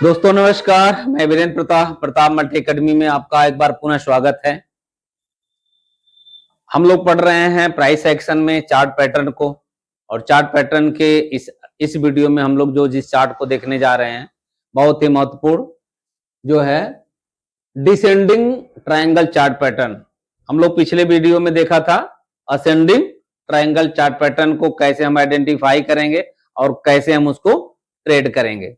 दोस्तों नमस्कार, मैं वीरेंद्र प्रताप मल्टी एकेडमी में आपका एक बार पुनः स्वागत है। हम लोग पढ़ रहे हैं प्राइस एक्शन में चार्ट पैटर्न को, और चार्ट पैटर्न के इस वीडियो में हम लोग जिस चार्ट को देखने जा रहे हैं बहुत ही महत्वपूर्ण जो है डिसेंडिंग ट्रायंगल चार्ट पैटर्न। हम लोग पिछले वीडियो में देखा था असेंडिंग ट्रायंगल चार्ट पैटर्न को कैसे हम आइडेंटिफाई करेंगे और कैसे हम उसको ट्रेड करेंगे,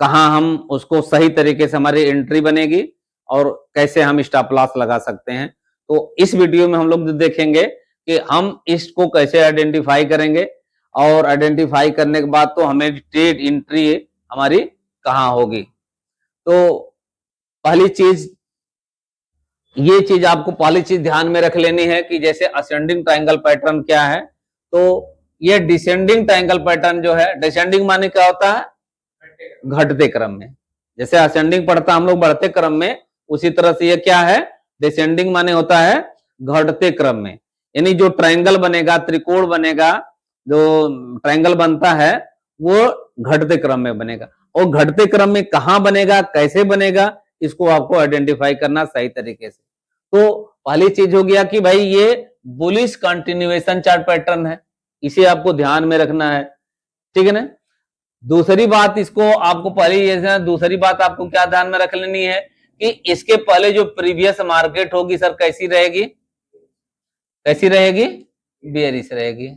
कहां हम उसको सही तरीके से हमारी एंट्री बनेगी और कैसे हम स्टॉप लॉस लगा सकते हैं। तो इस वीडियो में हम लोग देखेंगे कि हम इसको कैसे आइडेंटिफाई करेंगे और आइडेंटिफाई करने के बाद तो हमें ट्रेड एंट्री हमारी कहां होगी। तो पहली चीज आपको पहली चीज ध्यान में रख लेनी है कि जैसे असेंडिंग ट्रायंगल पैटर्न क्या है, तो ये डिसेंडिंग ट्रायंगल पैटर्न जो है, डिसेंडिंग माने क्या होता है, घटते क्रम में। जैसे असेंडिंग पढ़ता हम लोग बढ़ते क्रम में, उसी तरह से ये क्या है, डिसेंडिंग माने होता है घटते क्रम में। यानी जो ट्रायंगल बनेगा, त्रिकोण बनेगा, जो ट्रायंगल बनता है वो घटते क्रम में बनेगा। और घटते क्रम में कहां बनेगा, कैसे बनेगा, इसको आपको आइडेंटिफाई करना सही तरीके से। तो पहली चीज हो गया कि भाई ये बुलिश कंटिन्यूएशन चार्ट पैटर्न है, इसे आपको ध्यान में रखना है, ठीक है ना। दूसरी बात इसको आपको दूसरी बात आपको क्या ध्यान में रख लेनी है कि इसके पहले जो प्रीवियस मार्केट होगी सर कैसी रहेगी, बियरिश रहेगी,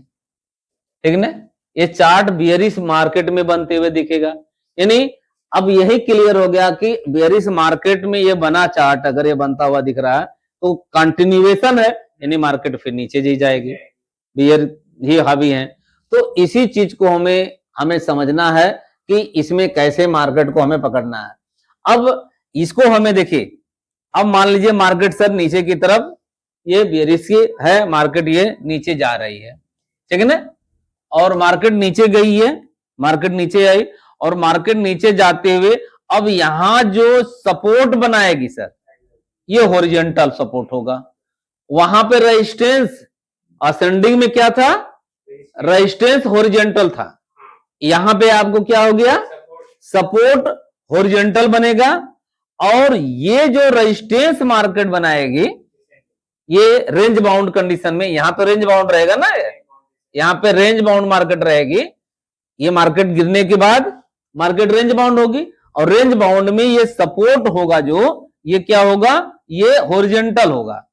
ठीक ना। ये चार्ट बियरिश मार्केट में बनते हुए दिखेगा। यानी अब यही क्लियर हो गया कि बियरिश मार्केट में ये बना चार्ट अगर ये बनता हुआ दिख रहा है तो कंटिन्यूएशन है, यानी मार्केट फिर नीचे जी जाएगी, बियर ही हावी है। तो इसी चीज को हमें समझना है कि इसमें कैसे मार्केट को हमें पकड़ना है। अब इसको हमें देखिए, अब मान लीजिए मार्केट सर नीचे की तरफ ये बेरिश है, मार्केट ये नीचे जा रही है, ठीक है ना। और मार्केट नीचे गई है, मार्केट नीचे आई और मार्केट नीचे जाते हुए अब यहां जो सपोर्ट बनाएगी सर, ये हॉरिजॉन्टल सपोर्ट होगा। वहां पे रेजिस्टेंस असेंडिंग में क्या था, रेजिस्टेंस हॉरिजॉन्टल था, यहां पे आपको क्या हो गया, सपोर्ट हॉरिजॉन्टल बनेगा। और ये जो रेजिस्टेंस मार्केट बनाएगी ये रेंज बाउंड कंडीशन में, यहां तो रेंज बाउंड रहेगा ना, यहां पे रेंज बाउंड मार्केट रहेगी। ये मार्केट गिरने के बाद मार्केट रेंज बाउंड होगी और रेंज बाउंड में ये सपोर्ट होगा, जो ये क्या होगा, ये हॉरिजॉन्टल होगा,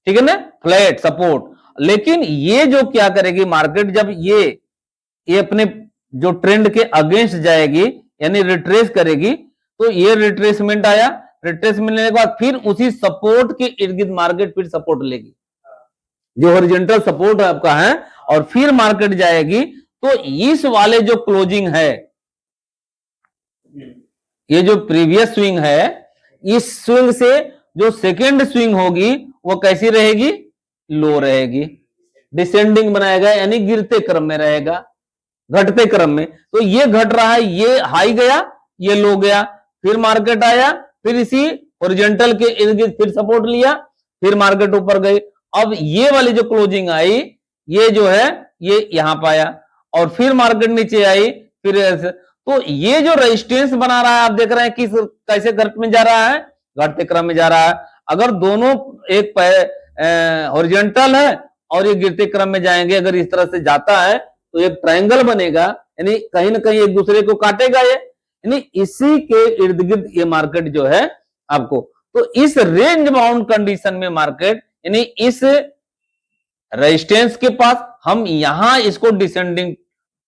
ठीक है ना, फ्लैट सपोर्ट। लेकिन ये जो क्या करेगी मार्केट, जब ये अपने जो ट्रेंड के अगेंस्ट जाएगी यानी रिट्रेस करेगी, तो ये रिट्रेसमेंट आया, रिट्रेसमेंट लेने के बाद फिर उसी सपोर्ट के इर्द गिर्द मार्केट फिर सपोर्ट लेगी, जो हॉरिजॉन्टल सपोर्ट आपका है, और फिर मार्केट जाएगी। तो इस वाले जो क्लोजिंग है, ये जो प्रीवियस स्विंग है, इस स्विंग से जो सेकेंड स्विंग होगी वो कैसी रहेगी, लो रहेगी, डिसेंडिंग बनाएगा, यानी गिरते क्रम में रहेगा, घटते क्रम में। तो ये घट रहा है, ये हाई गया, ये लो गया, फिर मार्केट आया, फिर इसी हॉरिजॉन्टल के इर्द गिर्द फिर सपोर्ट लिया, फिर मार्केट ऊपर गई। अब ये वाली जो क्लोजिंग आई, ये जो है ये यहां पाया और फिर मार्केट नीचे आई, फिर ऐसे। तो ये जो रेजिस्टेंस बना रहा है, आप देख रहे हैं किस कैसे घट में जा रहा है, घटते क्रम में जा रहा है। अगर दोनों एक हॉरिजॉन्टल है और ये गिरते क्रम में जाएंगे, अगर इस तरह से जाता है तो एक ट्रायंगल बनेगा, यानी कहीं ना कहीं एक दूसरे को काटेगा ये, यानी इसी के इर्द गिर्द ये मार्केट जो है आपको। तो इस रेंज बाउंड कंडीशन में मार्केट, यानी इस रेजिस्टेंस के पास हम यहां इसको डिसेंडिंग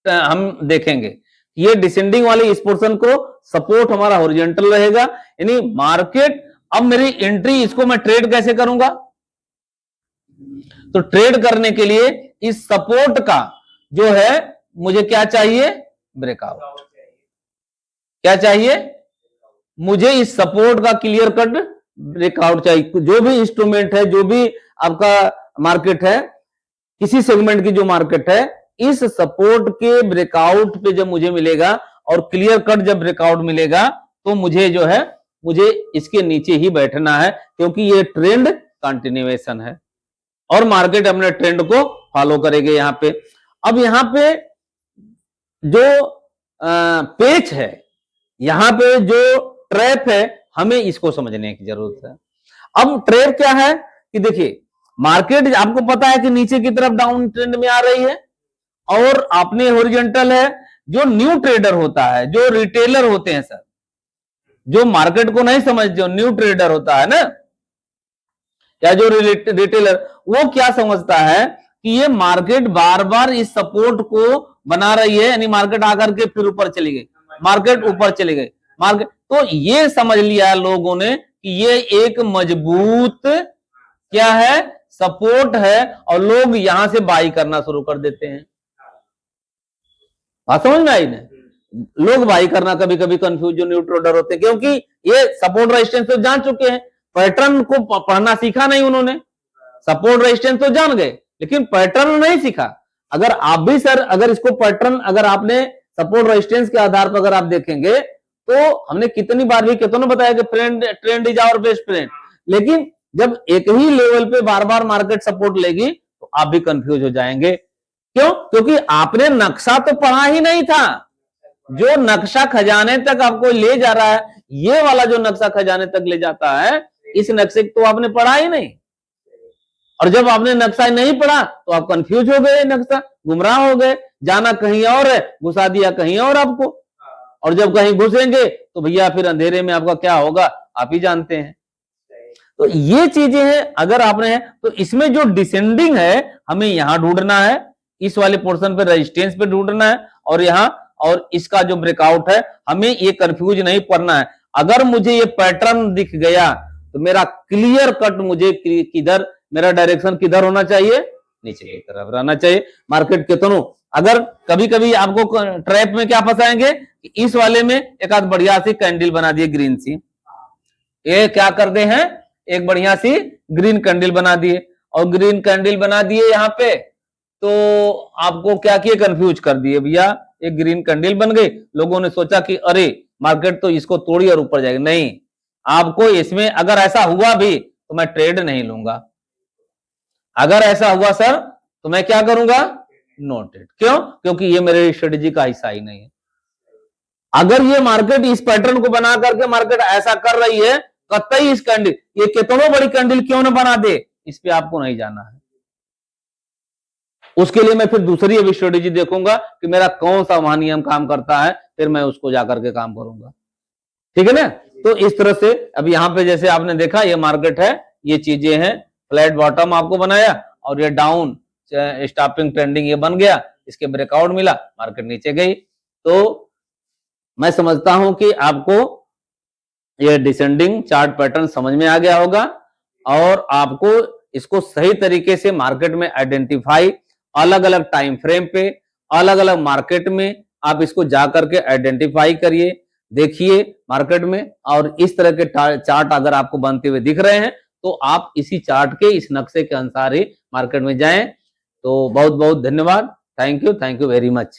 हम देखेंगे, ये डिसेंडिंग वाले इस पोर्शन को सपोर्ट हमारा हॉरिजॉन्टल रहेगा, यानी मार्केट। अब मेरी एंट्री, इसको मैं ट्रेड कैसे करूंगा, तो ट्रेड करने के लिए इस सपोर्ट का जो है मुझे क्या चाहिए, ब्रेकआउट। क्या चाहिए मुझे, इस सपोर्ट का क्लियर कट ब्रेकआउट चाहिए। जो भी इंस्ट्रूमेंट है, जो भी आपका मार्केट है, किसी सेगमेंट की जो मार्केट है, इस सपोर्ट के ब्रेकआउट पे जब मुझे मिलेगा और क्लियर कट जब ब्रेकआउट मिलेगा, तो मुझे जो है, मुझे इसके नीचे ही बैठना है, क्योंकि ये ट्रेंड कंटिन्यूएशन है और मार्केट अपने ट्रेंड को फॉलो करेगी यहां पे। अब यहां पे जो पेच है, यहाँ पे जो ट्रैप है हमें इसको समझने की जरूरत है। अब ट्रैप क्या है कि देखिए मार्केट आपको पता है कि नीचे की तरफ डाउन ट्रेंड में आ रही है और आपने हॉरिजॉन्टल है। जो न्यू ट्रेडर होता है, जो रिटेलर होते हैं सर, जो मार्केट को नहीं समझते हो, न्यू ट्रेडर होता है ना, या जो रिटेलर, वो क्या समझता है कि ये मार्केट बार बार इस सपोर्ट को बना रही है, यानी मार्केट आकर के फिर ऊपर चली गई, मार्केट ऊपर चली गई, मार्केट, तो ये समझ लिया लोगों ने कि ये एक मजबूत क्या है, सपोर्ट है, और लोग यहां से बाई करना शुरू कर देते हैं। बात समझ में आई ना? लोग बाई करना कभी कभी कंफ्यूज जो न्यू ट्रेडर होते हैं, क्योंकि ये सपोर्ट रेजिस्टेंस तो जान चुके हैं, पैटर्न को पढ़ना सीखा नहीं उन्होंने। सपोर्ट रेजिस्टेंस तो जान गए लेकिन पैटर्न नहीं सीखा। अगर आप भी सर, अगर इसको पैटर्न, अगर आपने सपोर्ट रेजिस्टेंस के आधार पर अगर आप देखेंगे तो हमने कितनी बार भी कितनों बताया कि trend is our best friend, लेकिन जब एक ही लेवल पे बार बार मार्केट सपोर्ट लेगी तो आप भी कंफ्यूज हो जाएंगे। क्यों? क्योंकि आपने नक्शा तो पढ़ा ही नहीं था। जो नक्शा खजाने तक आपको ले जा रहा है, ये वाला जो नक्शा खजाने तक ले जाता है, इस नक्शे को तो आपने पढ़ा ही नहीं। और जब आपने नक्शा नहीं पढ़ा तो आप कंफ्यूज हो गए, नक्शा गुमराह हो गए, जाना कहीं और है, घुसा दिया कहीं और आपको, और जब कहीं घुसेंगे तो भैया फिर अंधेरे में आपका क्या होगा आप ही जानते हैं। तो ये चीजें हैं, अगर आपने है तो इसमें जो डिसेंडिंग है हमें यहां ढूंढना है, इस वाले पोर्शन पे रेजिस्टेंस पे ढूंढना है, और यहां, और इसका जो ब्रेकआउट है हमें ये कंफ्यूज नहीं पड़ना है। अगर मुझे ये पैटर्न दिख गया तो मेरा क्लियर कट, मुझे किधर, मेरा डायरेक्शन किधर होना चाहिए, नीचे की तरफ रहना चाहिए। मार्केट कितनों, अगर कभी कभी आपको ट्रैप में क्या फंसाएंगे, इस वाले में एक आध बढ़िया सी कैंडल बना दिए ग्रीन सी, ये क्या कर दे हैं, एक बढ़िया सी ग्रीन कैंडल बना दिए, और ग्रीन कैंडल बना दिए यहाँ पे, तो आपको क्या किए, कंफ्यूज कर दिए भैया, एक ग्रीन कैंडल बन गई, लोगों ने सोचा कि अरे मार्केट तो इसको तोड़ी और ऊपर जाएगी। नहीं, आपको इसमें अगर ऐसा हुआ भी तो मैं ट्रेड नहीं लूंगा। अगर ऐसा हुआ सर तो मैं क्या करूंगा, नो ट्रेड। क्यों? क्योंकि ये मेरे स्ट्रेटेजी का हिस्सा ही नहीं है। अगर ये मार्केट इस पैटर्न को बना करके मार्केट ऐसा कर रही है, कतई इस कैंडल, ये कितनों बड़ी कैंडल क्यों ना बना दे, इस पे आपको नहीं जाना है। उसके लिए मैं फिर दूसरी अभी स्ट्रेटेजी देखूंगा कि मेरा कौन सा वहां नियम काम करता है, फिर मैं उसको जाकर के काम करूंगा। ठीक है ना? तो इस तरह से अब यहां पे जैसे आपने देखा ये मार्केट है, ये चीजें हैं, फ्लैट बॉटम आपको बनाया, और ये डाउन स्टॉपिंग ट्रेंडिंग ये बन गया, इसके ब्रेकआउट मिला, मार्केट नीचे गई। तो मैं समझता हूं कि आपको ये डिसेंडिंग चार्ट पैटर्न समझ में आ गया होगा, और आपको इसको सही तरीके से मार्केट में आइडेंटिफाई, अलग अलग टाइम फ्रेम पे, अलग अलग मार्केट में आप इसको जाकर के आइडेंटिफाई करिए, देखिए मार्केट में, और इस तरह के चार्ट अगर आपको बनते हुए दिख रहे हैं तो आप इसी चार्ट के, इस नक्शे के अनुसार ही मार्केट में जाएं। तो बहुत बहुत धन्यवाद, थैंक यू वेरी मच।